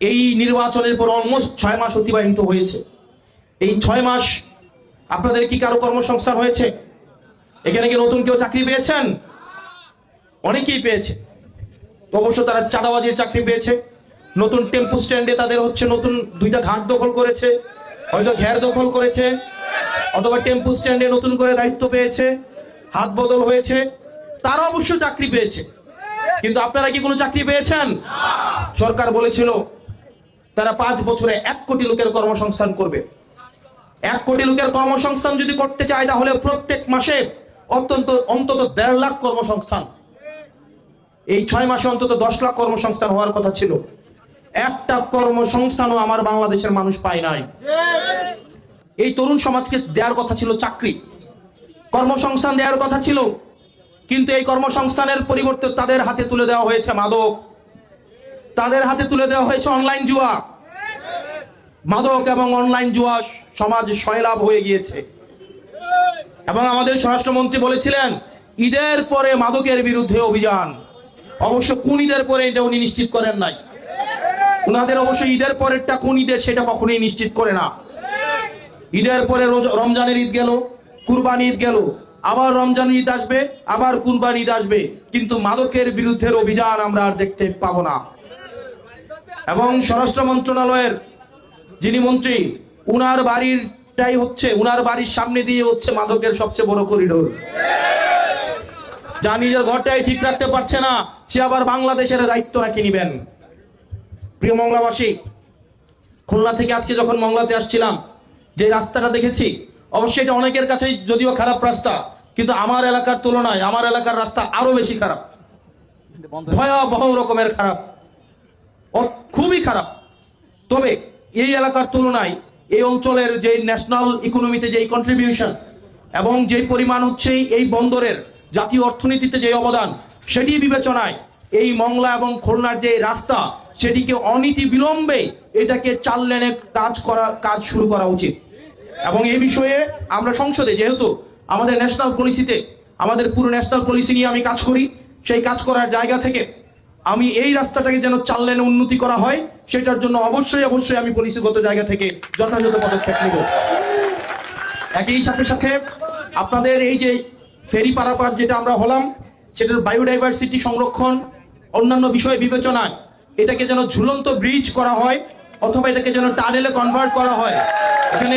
এই নির্বাচনের পর অলমোস্ট 6 মাস অতিবাহিত হয়েছে। এই 6 মাস আপনাদের কি কারো কর্মসংস্থান হয়েছে? এখানে কি নতুন কেউ চাকরি পেয়েছেন? অনেকেই পেয়েছে। অবশ্য তারা চাঁদাবাজির চাকরি পেয়েছে। নতুন টেম্পু স্ট্যান্ডে তাদের নতুন 2টা ঘাট দখল করেছে, হয়তো ঘের দখল করেছে, অথবা টেম্পু স্ট্যান্ডে নতুন করে দায়িত্ব পেয়েছে, হাত বদল হয়েছে, তারা অবশ্য চাকরি পেয়েছে। কিন্তু আপনারা কি কোনো চাকরি পেয়েছেন? সরকার বলেছিল তারা 5 বছরে 1 কোটি লোকের কর্মসংস্থান করবে। 1 কোটি লোকের কর্মসংস্থান যদি করতে চায় তাহলে প্রত্যেক মাসে অন্তত 1.5 লাখ কর্মসংস্থান। এই 6 মাসে অন্তত 10 লাখ কর্মসংস্থান হওয়ার কথা ছিল। একটা কর্মসংস্থানও আমার বাংলাদেশের মানুষ পায় নাই। এই তরুণ সমাজকে দেওয়ার কথা ছিল চাকরি, কর্মসংস্থান দেওয়ার কথা ছিল, কিন্তু এই কর্মসংস্থানের পরিবর্তে তাদের হাতে তুলে দেওয়া হয়েছে মাদক, তাদের হাতে তুলে দেওয়া হয়েছে অনলাইন জুয়া। মাদক এবং অনলাইন জুয়া সমাজ সয়লাভ হয়ে গিয়েছে। এবং আমাদের স্বরাষ্ট্রমন্ত্রী বলেছিলেন ঈদের পরে মাদকের বিরুদ্ধে অভিযান। অবশ্য কোন ঈদের পরে এটা উনি নিশ্চিত করেন নাই। উনাদের অবশ্য ঈদের পরেরটা কোন ঈদের সেটা কখনোই নিশ্চিত করে না। ঈদের পরে রমজানের ঈদ গেল, কুরবানি ঈদ গেল, আবার রমজান ঈদ আসবে, আবার কুরবানি ঈদ আসবে, কিন্তু মাদকের বিরুদ্ধে অভিযান আমরা আর দেখতে পাবো না। এবং স্বরাষ্ট্র মন্ত্রণালয়ের যিনি মন্ত্রী, উনার বাড়ির সামনে দিয়ে হচ্ছে মাদকের সবচেয়ে বড় করিডোর। যা নিজের ঘরটাই ঠিক রাখতে পারছে না, সে আবার বাংলাদেশের দায়িত্ব নাকি নিবেন। প্রিয় মংলাবাসী, খুলনা থেকে আজকে যখন মংলাতে আসছিলাম, যে রাস্তাটা দেখেছি, অবশ্যই এটা অনেকের কাছে যদিও খারাপ রাস্তা, কিন্তু আমার এলাকার তুলনায় আমার এলাকার রাস্তা আরো বেশি খারাপ, ভয়াবহ রকমের খারাপ, খুবই খারাপ। তবে এই এলাকার তুলনায় এই অঞ্চলের যে ন্যাশনাল ইকোনমিতে যে কন্ট্রিবিউশন এবং যে পরিমাণ হচ্ছে এই বন্দরের জাতীয় অর্থনীতিতে যে অবদান, সেটি বিবেচনায় এই মংলা এবং খুলনার যে রাস্তা, সেটিকে অনীতি বিলম্বে এটাকে 4 লেনে কাজ শুরু করা উচিত। এবং এই বিষয়ে আমরা সংসদে, যেহেতু আমাদের ন্যাশনাল পলিসিতে, আমাদের পুরো ন্যাশনাল পলিসি নিয়ে আমি কাজ করি, সেই কাজ করার জায়গা থেকে আমি এই রাস্তাটাকে যেন 4 লেনে উন্নতি করা হয়, সেটার জন্য অবশ্যই আমি পলিসিগত জায়গা থেকে যথাযথ পদক্ষেপ নেব। একই সাথে আপনাদের এই যে ফেরি পারাপার যেটা আমরা হলাম, সেটার বায়োডাইভার্সিটি সংরক্ষণ, অন্যান্য বিষয় বিবেচনায় এটাকে যেন ঝুলন্ত ব্রিজ করা হয়, অথবা এটাকে যেন টানেলে কনভার্ট করা হয়। এখানে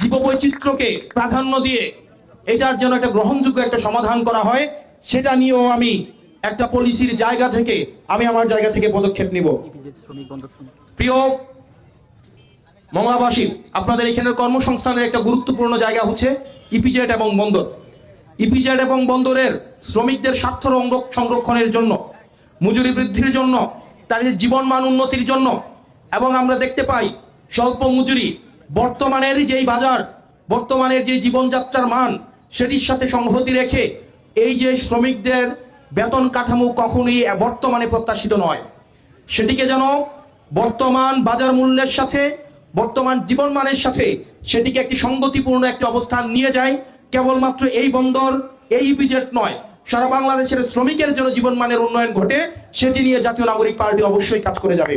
জীববৈচিত্র্যকে প্রাধান্য দিয়ে এটার যেন একটা গ্রহণযোগ্য একটা সমাধান করা হয়, সেটা নিয়েও আমি একটা পলিসির জায়গা থেকে আমার জায়গা থেকে পদক্ষেপ নিব। প্রিয় মংলাবাসী, আপনাদের এখানের কর্মসংস্থানের একটা গুরুত্বপূর্ণ জায়গা হচ্ছে ইপিজেড এবং বন্দর। ইপিজেড এবং বন্দরের শ্রমিকদের স্বার্থ সংরক্ষণের জন্য, মজুরি বৃদ্ধির জন্য, তাদের জীবনমান উন্নতির জন্য, এবং আমরা দেখতে পাই স্বল্প মজুরি বর্তমানের যেই বাজার, বর্তমানের যে জীবনযাত্রার মান, সেটির সাথে সংহতি রেখে এই যে শ্রমিকদের বেতন কাঠামো কখনোই বর্তমানে প্রত্যাশিত নয়, সেটিকে যেন বর্তমান বাজার মূল্যের সাথে, বর্তমান জীবনমানের সাথে সেটিকে একটি সঙ্গতিপূর্ণ একটি অবস্থান নিয়ে যায়। কেবলমাত্র এই বন্দর, এই ইপিজেড নয়, সারা বাংলাদেশের শ্রমিকের জন্য জীবনমানের উন্নয়ন ঘটে, সেটি নিয়ে জাতীয় নাগরিক পার্টি অবশ্যই কাজ করে যাবে।